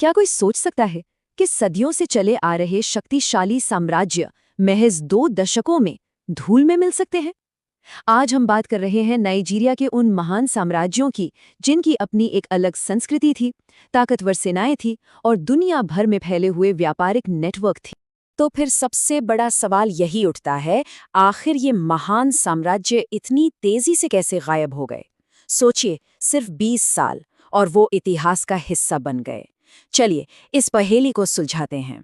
क्या कोई सोच सकता है कि सदियों से चले आ रहे शक्तिशाली साम्राज्य महज 2 दशकों में धूल में मिल सकते हैं? आज हम बात कर रहे हैं नाइजीरिया के उन महान साम्राज्यों की जिनकी अपनी एक अलग संस्कृति थी, ताकतवर सेनाएं थी और दुनिया भर में फैले हुए व्यापारिक नेटवर्क थी। तो फिर सबसे बड़ा सवाल यही उठता है, आखिर ये महान साम्राज्य इतनी तेजी से कैसे गायब हो गए? सोचिए, सिर्फ 20 साल और वो इतिहास का हिस्सा बन गए। चलिए इस पहेली को सुलझाते हैं।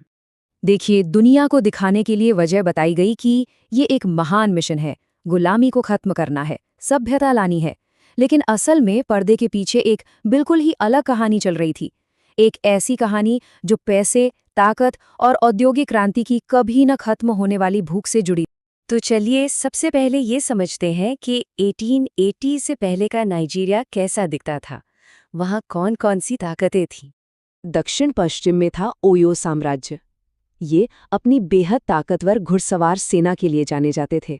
देखिए, दुनिया को दिखाने के लिए वजह बताई गई कि ये एक महान मिशन है, गुलामी को खत्म करना है, सभ्यता लानी है। लेकिन असल में पर्दे के पीछे एक बिल्कुल ही अलग कहानी चल रही थी। एक ऐसी कहानी जो पैसे, ताकत और औद्योगिक क्रांति की कभी न खत्म होने वाली भूख से जुड़ी। तो चलिए सबसे पहले ये समझते हैं कि 1880 से पहले का नाइजीरिया कैसा दिखता था। वहाँ कौन कौन सी ताकतें थीं? दक्षिण पश्चिम में था ओयो साम्राज्य। ये अपनी बेहद ताकतवर घुड़सवार सेना के लिए जाने जाते थे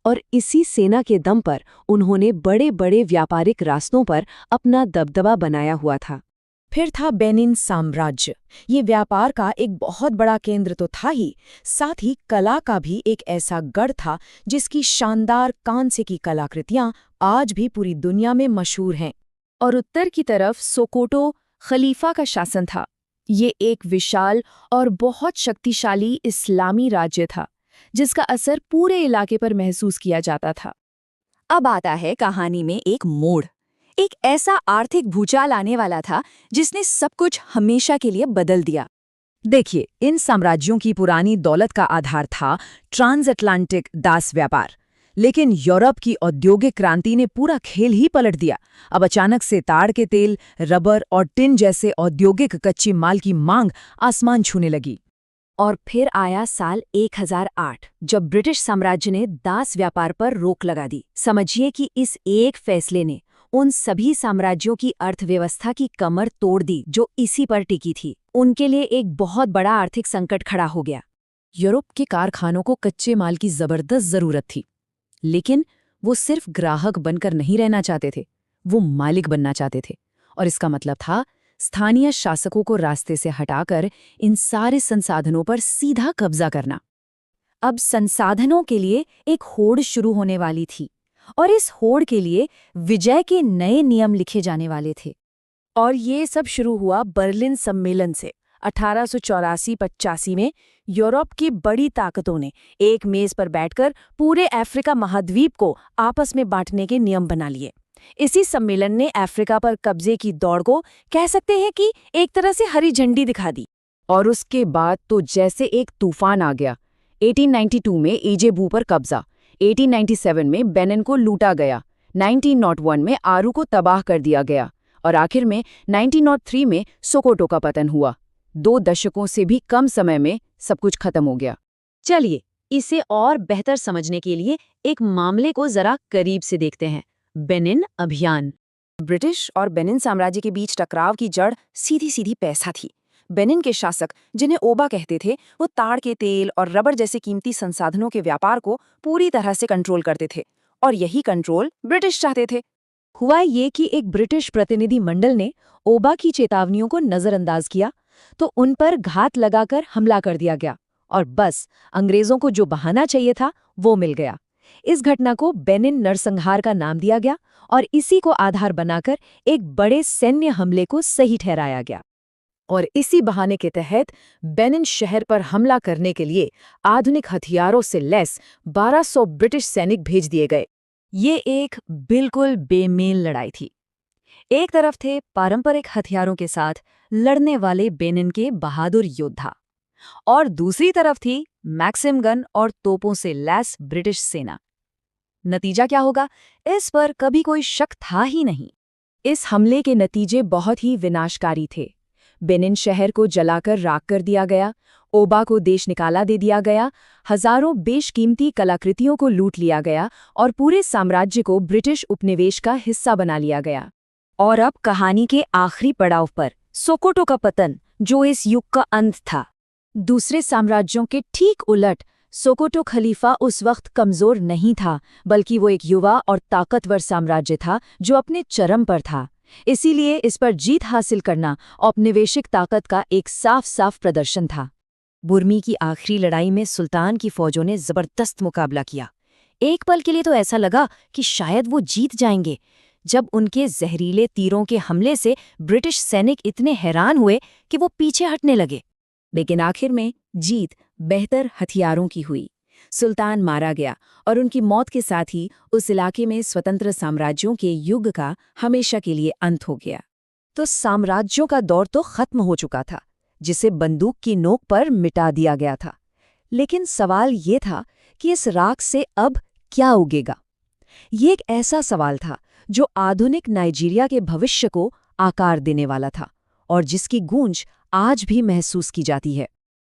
और इसी सेना के दम पर उन्होंने बड़े बड़े व्यापारिक रास्तों पर अपना दबदबा बनाया हुआ था। फिर था बेनिन साम्राज्य। ये व्यापार का एक बहुत बड़ा केंद्र तो था ही, साथ ही कला का भी एक ऐसा गढ़ था जिसकी शानदार कांस्य की कलाकृतियां आज भी पूरी दुनिया में मशहूर हैं। और उत्तर की तरफ सोकोटो खलीफा का शासन था। ये एक विशाल और बहुत शक्तिशाली इस्लामी राज्य था जिसका असर पूरे इलाके पर महसूस किया जाता था। अब आता है कहानी में एक मोड़। एक ऐसा आर्थिक भूचाल आने वाला था जिसने सब कुछ हमेशा के लिए बदल दिया। देखिए, इन साम्राज्यों की पुरानी दौलत का आधार था ट्रांस अटलांटिक दास व्यापार। लेकिन यूरोप की औद्योगिक क्रांति ने पूरा खेल ही पलट दिया। अब अचानक से ताड़ के तेल, रबर और टिन जैसे औद्योगिक कच्ची माल की मांग आसमान छूने लगी। और फिर आया साल 1008, जब ब्रिटिश साम्राज्य ने दास व्यापार पर रोक लगा दी। समझिए कि इस एक फैसले ने उन सभी साम्राज्यों की अर्थव्यवस्था की कमर तोड़ दी जो इसी पर टिकी थी। उनके लिए एक बहुत बड़ा आर्थिक संकट खड़ा हो गया। यूरोप के कारखानों को कच्चे माल की जबरदस्त जरूरत थी, लेकिन वो सिर्फ ग्राहक बनकर नहीं रहना चाहते थे, वो मालिक बनना चाहते थे। और इसका मतलब था स्थानीय शासकों को रास्ते से हटाकर इन सारे संसाधनों पर सीधा कब्जा करना। अब संसाधनों के लिए एक होड़ शुरू होने वाली थी और इस होड़ के लिए विजय के नए नियम लिखे जाने वाले थे। और ये सब शुरू हुआ बर्लिन सम्मेलन से। 1884-85 में यूरोप की बड़ी ताकतों ने एक मेज पर बैठकर पूरे अफ्रीका महाद्वीप को आपस में बांटने के नियम बना लिए। इसी सम्मेलन ने अफ्रीका पर कब्जे की दौड़ को कह सकते हैं कि एक तरह से हरी झंडी दिखा दी। और उसके बाद तो जैसे एक तूफान आ गया। 1892 में इजेबू पर कब्जा, 1897 में बेनिन को लूटा गया, 1901 में आरू को तबाह कर दिया गया और आखिर में 1903 में सोकोटो का पतन हुआ। 2 दशकों से भी कम समय में सब कुछ खत्म हो गया। चलिए इसे और बेहतर समझने के लिए एक मामले को जरा करीब से देखते हैं। बेनिन अभियान। ब्रिटिश और बेनिन साम्राज्य के बीच टकराव की जड़ सीधी सीधी पैसा थी। बेनिन के शासक, जिन्हें ओबा कहते थे, वो ताड़ के तेल और रबर जैसे कीमती संसाधनों के व्यापार को पूरी तरह से कंट्रोल करते थे और यही कंट्रोल ब्रिटिश चाहते थे। हुआ ये कि एक ब्रिटिश प्रतिनिधि मंडल ने ओबा की चेतावनियों को नजरअंदाज किया तो उन पर घात लगाकर हमला कर दिया गया और बस अंग्रेजों को जो बहाना चाहिए था वो मिल गया। इस घटना को बेनिन नरसंहार का नाम दिया गया और इसी को आधार बनाकर एक बड़े सैन्य हमले को सही ठहराया गया। और इसी बहाने के तहत बेनिन शहर पर हमला करने के लिए आधुनिक हथियारों से लैस 1200 ब्रिटिश सैनिक भेज दिए गए। ये एक बिल्कुल बेमेल लड़ाई थी। एक तरफ थे पारंपरिक हथियारों के साथ लड़ने वाले बेनिन के बहादुर योद्धा और दूसरी तरफ थी मैक्सिम गन और तोपों से लैस ब्रिटिश सेना। नतीजा क्या होगा, इस पर कभी कोई शक था ही नहीं। इस हमले के नतीजे बहुत ही विनाशकारी थे। बेनिन शहर को जलाकर राख कर दिया गया, ओबा को देश निकाला दे दिया गया, हजारों बेशकीमती कलाकृतियों को लूट लिया गया और पूरे साम्राज्य को ब्रिटिश उपनिवेश का हिस्सा बना लिया गया। और अब कहानी के आखिरी पड़ाव पर सोकोटो का पतन, जो इस युग का अंत था। दूसरे साम्राज्यों के ठीक उलट सोकोटो खलीफा उस वक्त कमजोर नहीं था, बल्कि वो एक युवा और ताकतवर साम्राज्य था जो अपने चरम पर था। इसीलिए इस पर जीत हासिल करना औपनिवेशिक ताकत का एक साफ साफ प्रदर्शन था। बुर्मी की आखिरी लड़ाई में सुल्तान की फौजों ने जबरदस्त मुकाबला किया। एक पल के लिए तो ऐसा लगा कि शायद वो जीत जाएंगे, जब उनके जहरीले तीरों के हमले से ब्रिटिश सैनिक इतने हैरान हुए कि वो पीछे हटने लगे। लेकिन आखिर में जीत बेहतर हथियारों की हुई। सुल्तान मारा गया और उनकी मौत के साथ ही उस इलाके में स्वतंत्र साम्राज्यों के युग का हमेशा के लिए अंत हो गया। तो साम्राज्यों का दौर तो खत्म हो चुका था, जिसे बंदूक की नोक पर मिटा दिया गया था। लेकिन सवाल ये था कि इस राख से अब क्या उगेगा? ये एक ऐसा सवाल था जो आधुनिक नाइजीरिया के भविष्य को आकार देने वाला था और जिसकी गूंज आज भी महसूस की जाती है।